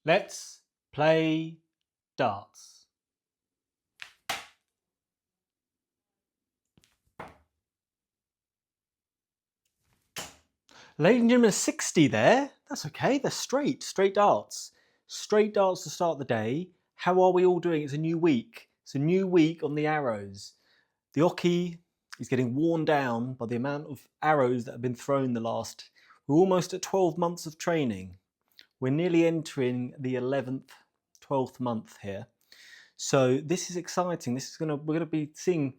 Let's play darts. Ladies and gentlemen, 60 there. That's okay. They're straight darts. Straight darts to start the day. How are we all doing? It's a new week. It's a new week on the arrows. The oche is getting worn down by the amount of arrows that have been thrown we're almost at 12 months of training. We're nearly entering the 11th, 12th month here. So this is exciting. We're gonna be seeing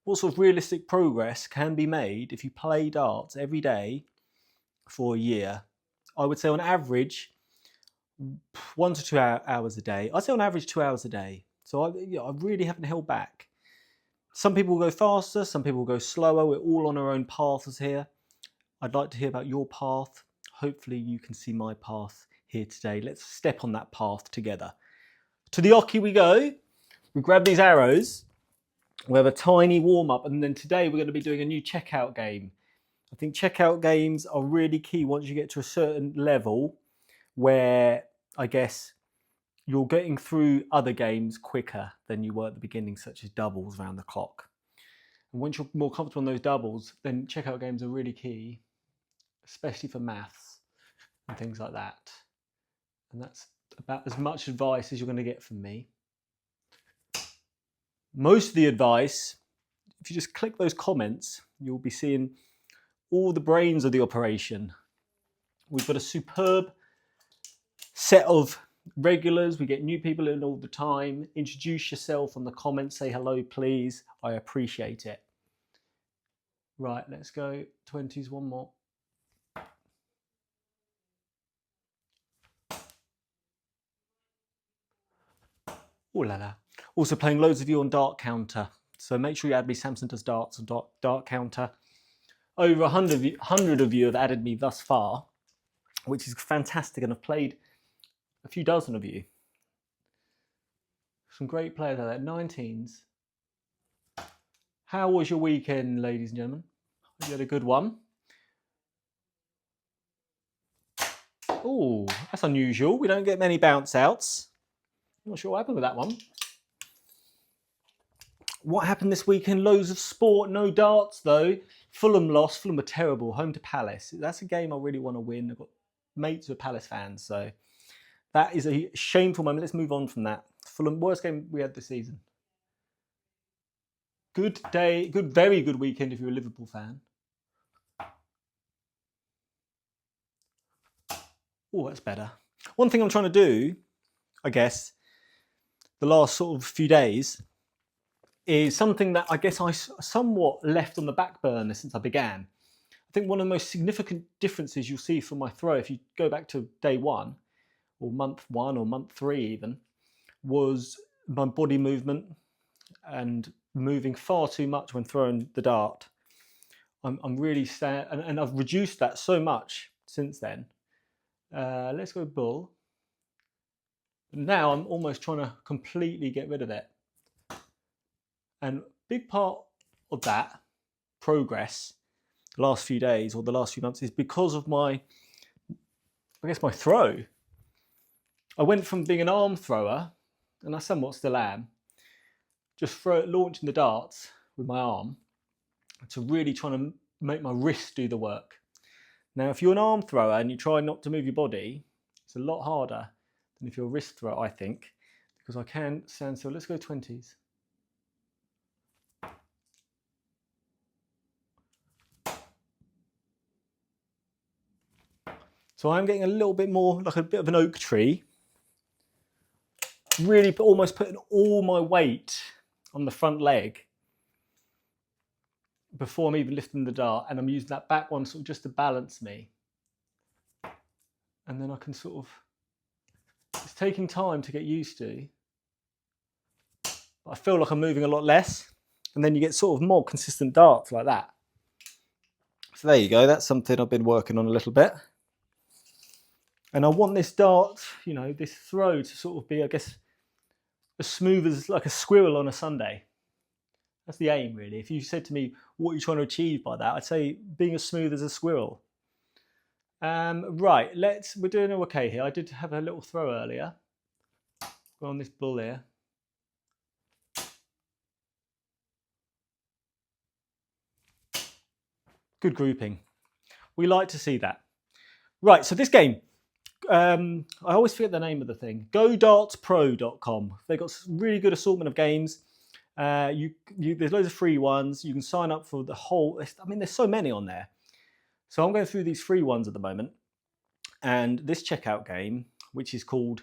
what sort of realistic progress can be made if you play darts every day for a year. I would say on average 1 to 2 hours a day. I'd say on average 2 hours a day. So I really haven't held back. Some people will go faster, some people will go slower. We're all on our own paths here. I'd like to hear about your path. Hopefully you can see my path here today. Let's step on that path together. To the oche we go. We grab these arrows. We have a tiny warm-up, and then today we're going to be doing a new checkout game. I think checkout games are really key once you get to a certain level where I guess you're getting through other games quicker than you were at the beginning, such as doubles around the clock. And once you're more comfortable on those doubles, then checkout games are really key, especially for maths and things like that. And that's about as much advice as you're going to get from me. Most of the advice, if you just click those comments, you'll be seeing all the brains of the operation. We've got a superb set of regulars. We get new people in all the time. Introduce yourself on the comments. Say hello, please. I appreciate it. Right, let's go 20s, one more. Ooh la la. Also playing loads of you on Dart Counter. So make sure you add me SamsonDoesDarts on Dart Counter. Over 100 of you have added me thus far, which is fantastic, and I've played a few dozen of you. Some great players out there, 19s. How was your weekend, ladies and gentlemen? You had a good one. Oh, that's unusual. We don't get many bounce outs. I'm not sure what happened with that one. What happened this weekend? Loads of sport, no darts though. Fulham lost. Fulham were terrible. Home to Palace. That's a game I really want to win. I've got mates who are Palace fans, so that is a shameful moment. Let's move on from that. Fulham, worst game we had this season. Good day, very good weekend if you're a Liverpool fan. Oh, that's better. One thing I'm trying to do, I guess, the last sort of few days, is something that I guess I somewhat left on the back burner since I began. I think one of the most significant differences you'll see from my throw, if you go back to day one, or month 1 or month 3 even, was my body movement and moving far too much when throwing the dart. I'm really sad, and I've reduced that so much since then. Let's go bull. Now I'm almost trying to completely get rid of it. And a big part of that progress the last few days or the last few months is because of my throw. I went from being an arm thrower, and I somewhat still am, just launching the darts with my arm, to really trying to make my wrist do the work. Now, if you're an arm thrower and you try not to move your body, it's a lot harder than if you're a wrist thrower, I think, because I can stand still. Let's go 20s. So I'm getting a little bit more like a bit of an oak tree. Really almost putting all my weight on the front leg before I'm even lifting the dart, and I'm using that back one sort of just to balance me. And then I can sort of, it's taking time to get used to, but I feel like I'm moving a lot less, and then you get sort of more consistent darts like that. So there you go, that's something I've been working on a little bit. And I want this dart, you know, this throw to sort of be, I guess, as smooth as like a squirrel on a Sunday. That's the aim, really. If you said to me, what are you trying to achieve by that? I'd say being as smooth as a squirrel. Right, we're doing okay here. I did have a little throw earlier. Go on this bull here. Good grouping. We like to see that. Right, so this game, I always forget the name of the thing. GoDartsPro.com. They've got a really good assortment of games. There's loads of free ones. You can sign up for the whole. I mean, there's so many on there. So I'm going through these free ones at the moment. And this checkout game, which is called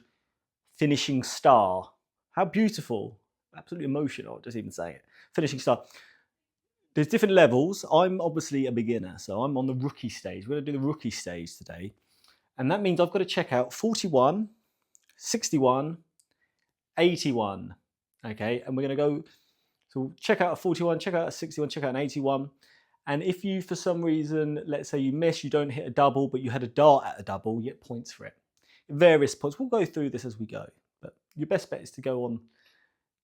Finishing Star. How beautiful. Absolutely emotional, just even saying it. Finishing Star. There's different levels. I'm obviously a beginner, so I'm on the rookie stage. We're going to do the rookie stage today. And that means I've got to check out 41, 61, 81. Okay, and we're going to go, so check out a 41, check out a 61, check out an 81. And if you, for some reason, let's say you miss, you don't hit a double, but you had a dart at a double, you get points for it. Various points. We'll go through this as we go. But your best bet is to go on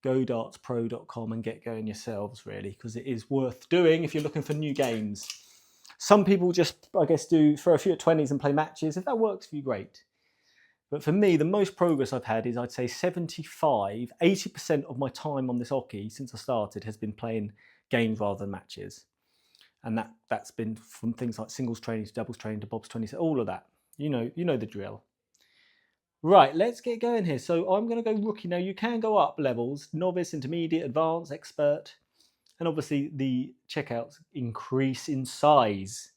GoDartsPro.com and get going yourselves, really, because it is worth doing if you're looking for new games. Some people just, I guess, throw a few at 20s and play matches. If that works for you, great. But for me, the most progress I've had is, I'd say 75, 80% of my time on this hockey since I started has been playing games rather than matches. And that's been from things like singles training to doubles training to Bob's 20, all of that. You know the drill. Right, let's get going here. So I'm going to go rookie. Now, you can go up levels, novice, intermediate, advanced, expert. And obviously, the checkouts increase in size.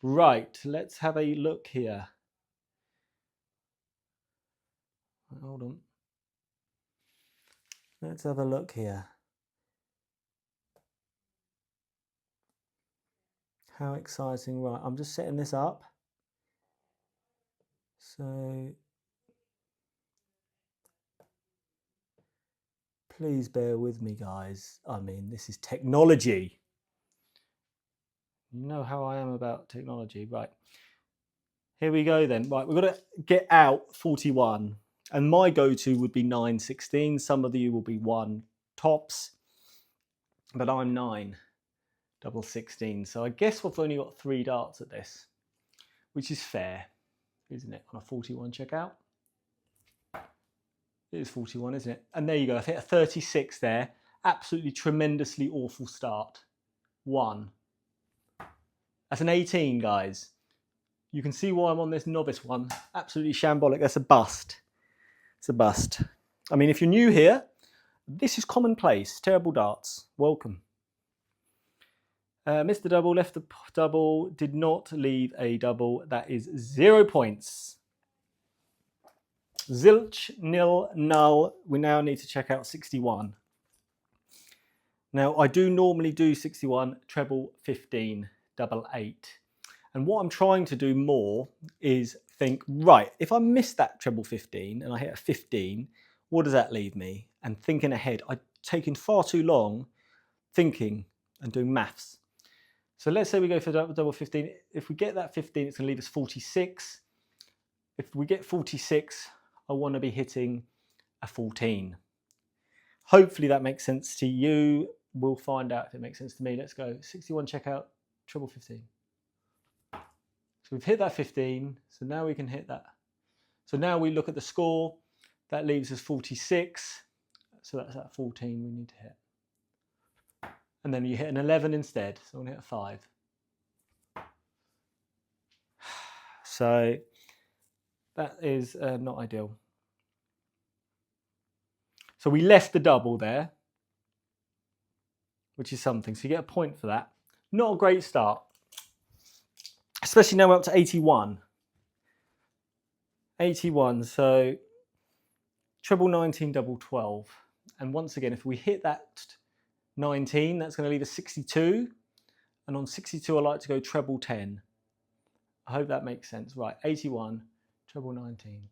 Right, let's have a look here. Hold on. Let's have a look here. How exciting. Right, I'm just setting this up. So please bear with me, guys. I mean, this is technology. You know how I am about technology. Right. Here we go then. Right, we've got to get out 41. And my go-to would be 9, 16. Some of you will be 1 tops. But I'm 9, double 16. So I guess we've only got 3 darts at this, which is fair, isn't it, on a 41 checkout? It is 41, isn't it? And there you go. I've hit a 36 there. Absolutely tremendously awful start. 1. That's an 18, guys. You can see why I'm on this novice one. Absolutely shambolic. That's a bust. It's a bust. I mean, if you're new here, this is commonplace. Terrible darts. Welcome. Missed the double, left the double, did not leave a double. That is 0 points. Zilch, nil, null. We now need to check out 61. Now, I do normally do 61, treble 15, double 8. And what I'm trying to do more is think, right, if I miss that treble 15 and I hit a 15, what does that leave me? And thinking ahead, I've taken far too long thinking and doing maths. So let's say we go for double 15. If we get that 15, it's going to leave us 46. If we get 46, I want to be hitting a 14. Hopefully that makes sense to you. We'll find out if it makes sense to me. Let's go. 61 checkout, treble 15. So we've hit that 15. So now we can hit that. So now we look at the score. That leaves us 46. So that's that 14 we need to hit. And then you hit an 11 instead. So I'm going to hit a 5. So that is not ideal. So we left the double there, which is something. So you get a point for that. Not a great start. Especially now we're up to 81. 81, so treble 19, double 12. And once again, if we hit that 19, that's going to leave us 62. And on 62, I like to go treble 10. I hope that makes sense. Right, 81, treble 19.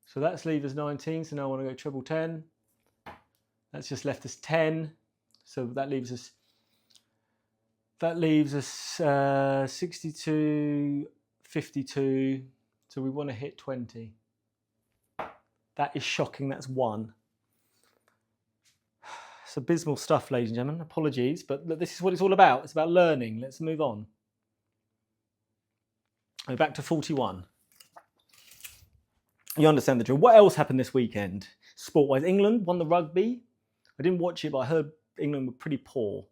So that's leave us 19, so now I want to go treble 10. That's just left us 10. So that leaves us 62, 52. So we want to hit 20. That is shocking. That's 1. It's abysmal stuff, ladies and gentlemen. Apologies, but this is what it's all about. It's about learning. Let's move on. We're back to 41. You understand the drill. What else happened this weekend? Sport-wise, England won the rugby. I didn't watch it, but I heard England were pretty poor.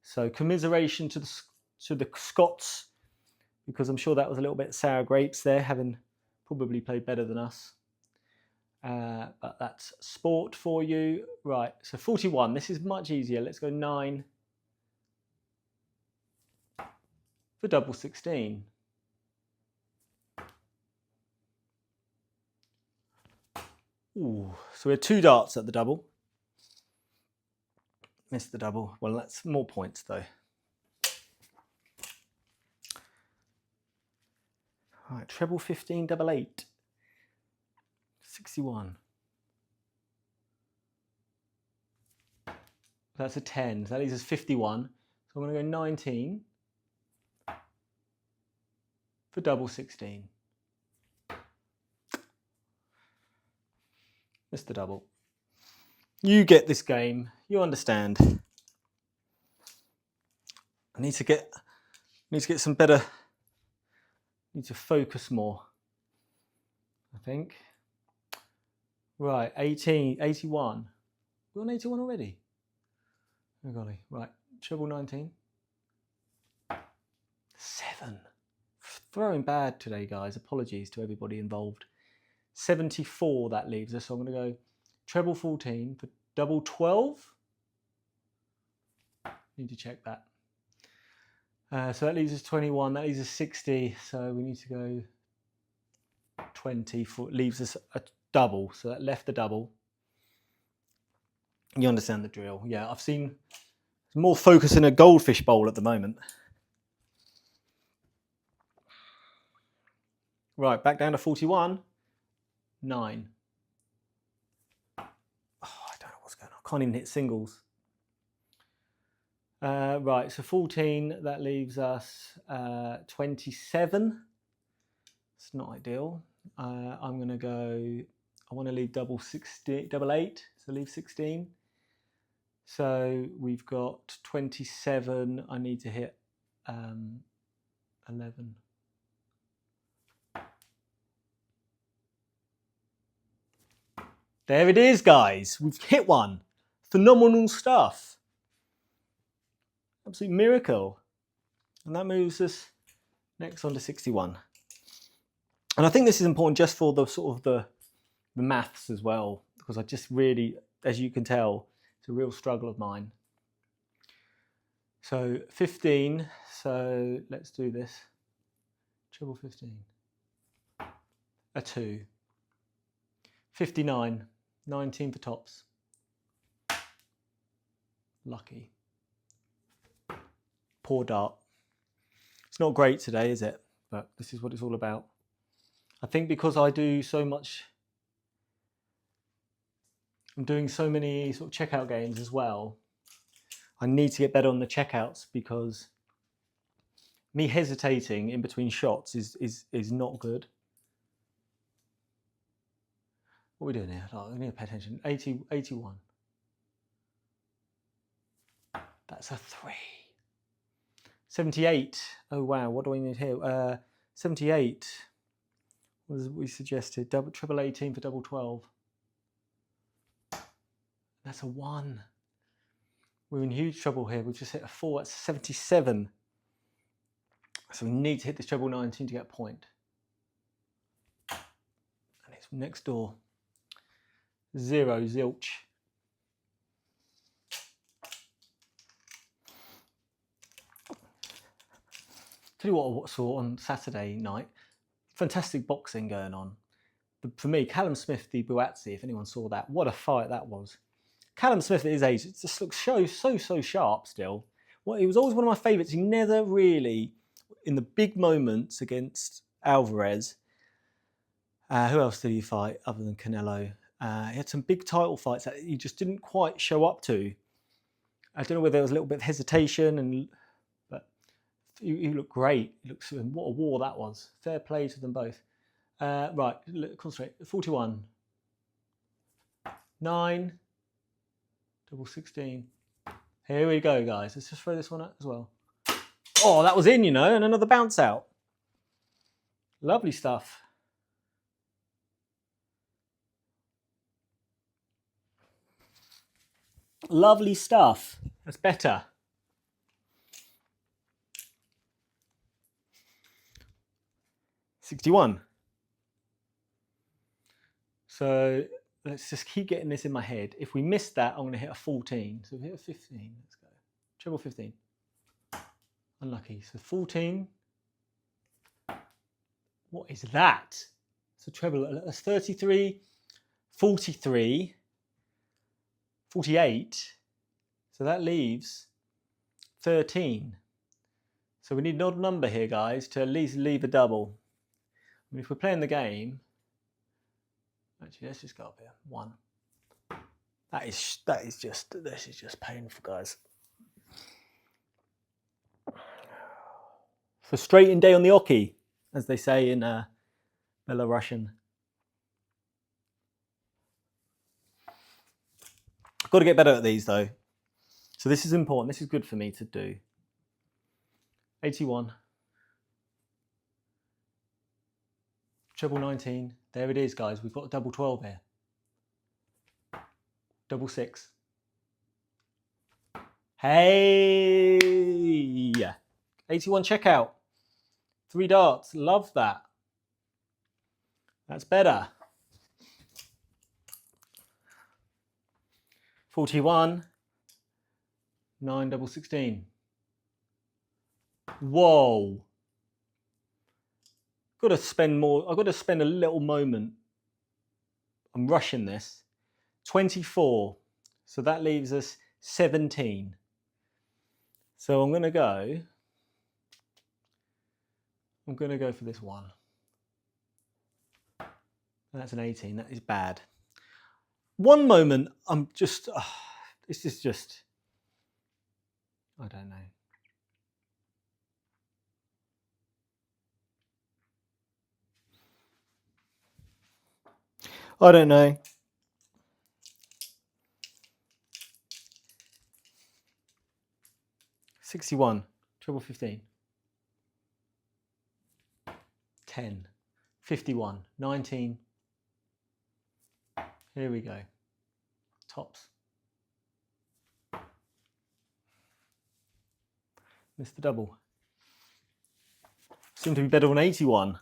So commiseration to the Scots, because I'm sure that was a little bit sour grapes there, having probably played better than us. But that's sport for you. Right, so 41. This is much easier. Let's go 9 for double 16. Ooh, so we had 2 darts at the double. Missed the double. Well, that's more points though. All right, treble 15, double 8. 61. That's a 10. So that leaves us 51. So I'm going to go 19 for double 16. Missed the double. You get this game. You understand. I need to get some better. Need to focus more, I think. Right, 81. We're on 81 already. Oh golly. Right, treble 19. 7. Throwing bad today, guys. Apologies to everybody involved. 74 that leaves us. So I'm going to go treble 14 for double 12. Need to check that. So that leaves us 21. That leaves us 60. So we need to go 20. Leaves us a double. So that left the double. You understand the drill. Yeah, I've seen more focus in a goldfish bowl at the moment. Right, back down to 41. 9. Oh, I don't know what's going on. I can't even hit singles. Right, so 14, that leaves us 27. It's not ideal. I'm going to go, I want to leave double 8, so leave 16. So we've got 27, I need to hit 11. There it is, guys. We've hit one. Phenomenal stuff. Absolute miracle. And that moves us next on to 61. And I think this is important just for the sort of the maths as well, because I just really, as you can tell, it's a real struggle of mine. So 15, so let's do this. Treble 15. A 2. 59. 19 for tops. Lucky. Poor dart. It's not great today, is it? But this is what it's all about. I think because I do so much, I'm doing so many sort of checkout games as well, I need to get better on the checkouts, because me hesitating in between shots is not good. What are we doing here? Oh, I need to pay attention. 81. That's a 3. 78. Oh wow, what do we need here? 78. What was we suggested? Triple 18 for double 12. That's a 1. We're in huge trouble here. We've just hit a 4. That's 77. So we need to hit this treble 19 to get a point. And it's next door. 0, zilch. Tell you what I saw on Saturday night. Fantastic boxing going on. But for me, Callum Smith v Buatsi, if anyone saw that, what a fight that was. Callum Smith at his age, it just looks so sharp still. Well, he was always one of my favourites. He never really, in the big moments against Alvarez, who else did he fight other than Canelo? He had some big title fights that he just didn't quite show up to. I don't know whether there was a little bit of hesitation, but he looked great. He looks, what a war that was. Fair play to them both. Right, concentrate. 41. 9. Double 16. Here we go, guys. Let's just throw this one out as well. Oh, that was in, you know, and another bounce out. Lovely stuff. Lovely stuff. That's better. $61. So let's just keep getting this in my head. If we miss that, I'm going to hit a 14. So if we hit a 15, let's go. Treble 15. Unlucky. So 14. What is that? So treble, that's 33, 43, 48. So that leaves 13. So we need an odd number here, guys, to at least leave a double. I mean, if we're playing the game, actually, let's just go up here. 1. This is just painful, guys. Frustrating day on the oki, as they say in Belarusian. I've got to get better at these though. So this is important. This is good for me to do. 81. Treble 19. There it is, guys. We've got a double 12 here. Double 6. Hey! 81 checkout. 3 darts. Love that. That's better. 41. 9 double 16. Whoa. Got to spend more. I've got to spend a little moment. I'm rushing this. 24. So that leaves us 17. So I'm going to go for this one. That's an 18. That is bad. One moment, I'm just, this is just, I don't know. I don't know. $61, treble 15. 10, 51, 19. Here we go. Tops. Missed the double. Seem to be better on 81.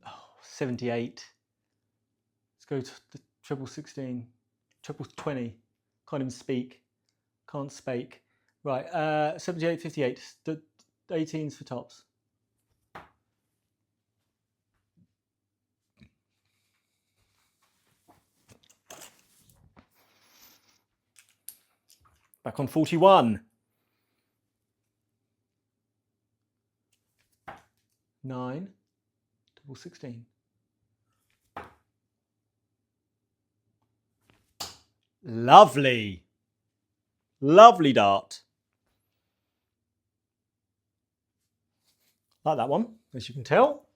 Oh, 78. Let's go to the treble 16. Treble 20. Can't even speak. Can't spake. Right, 78, 58. The 18s for tops. Back on 41. 9, double 16. Lovely. Lovely dart. Like that one, as you can tell.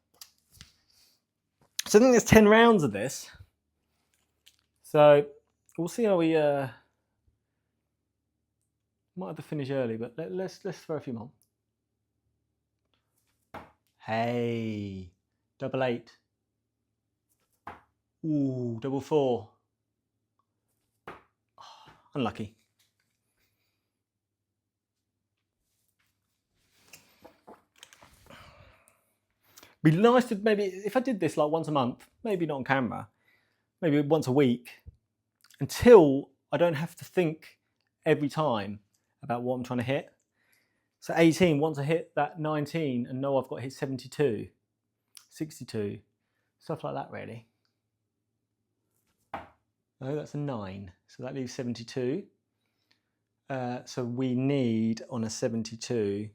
So I think there's 10 rounds of this. So we'll see how we might have to finish early, but let's throw a few more. Hey, double 8. Ooh, double 4. Oh, unlucky. Be nice to maybe, if I did this like once a month, maybe not on camera, maybe once a week, until I don't have to think every time about what I'm trying to hit. So 18, once I hit that 19 and know I've got to hit 72, 62, stuff like that really. No, that's a 9, so that leaves 72. So we need on a 72,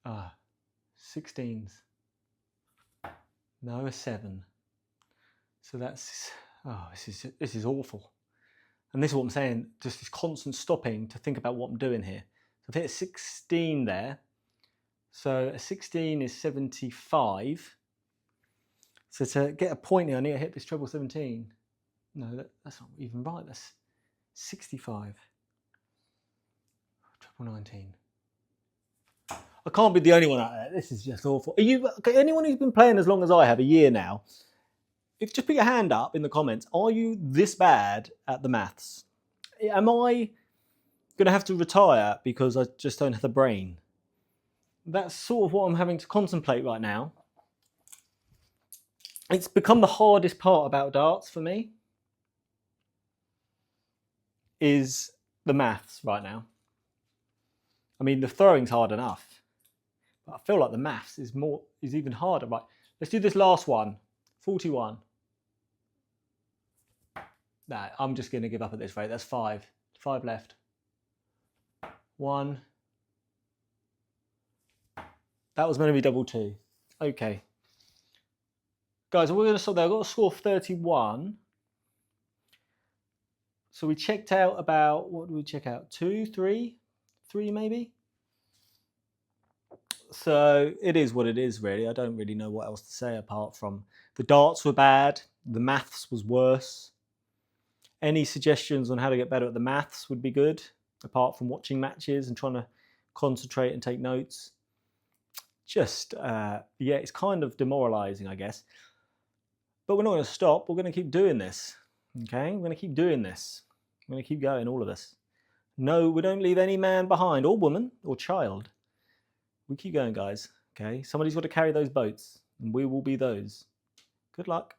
16s. No, a 7. So that's, oh, this is awful. And this is what I'm saying, just this constant stopping to think about what I'm doing here. So I've hit a 16 there. So a 16 is 75. So to get a point here, I need to hit this treble 17. No, that's not even right. That's 65. Triple 19. I can't be the only one out there. This is just awful. Are you anyone who's been playing as long as I have, a year now? Just put your hand up in the comments. Are you this bad at the maths? Am I going to have to retire because I just don't have the brain? That's sort of what I'm having to contemplate right now. It's become the hardest part about darts for me, is the maths right now. I mean, the throwing's hard enough, but I feel like the maths is even harder. Right, let's do this last one. 41. Nah, I'm just going to give up at this rate. That's 5. 5 left. 1. That was meant to be double 2. Okay. Guys, we're going to stop there. I've got a score of 31. So we checked out about, what did we check out? 2, 3? 3 maybe? So it is what it is, really. I don't really know what else to say apart from the darts were bad. The maths was worse. Any suggestions on how to get better at the maths would be good, apart from watching matches and trying to concentrate and take notes. Just, yeah, it's kind of demoralizing, I guess. But we're not going to stop. We're going to keep doing this. Okay? We're going to keep doing this. We're going to keep going, all of us. No, we don't leave any man behind, or woman, or child. We keep going, guys. Okay? Somebody's got to carry those boats, and we will be those. Good luck.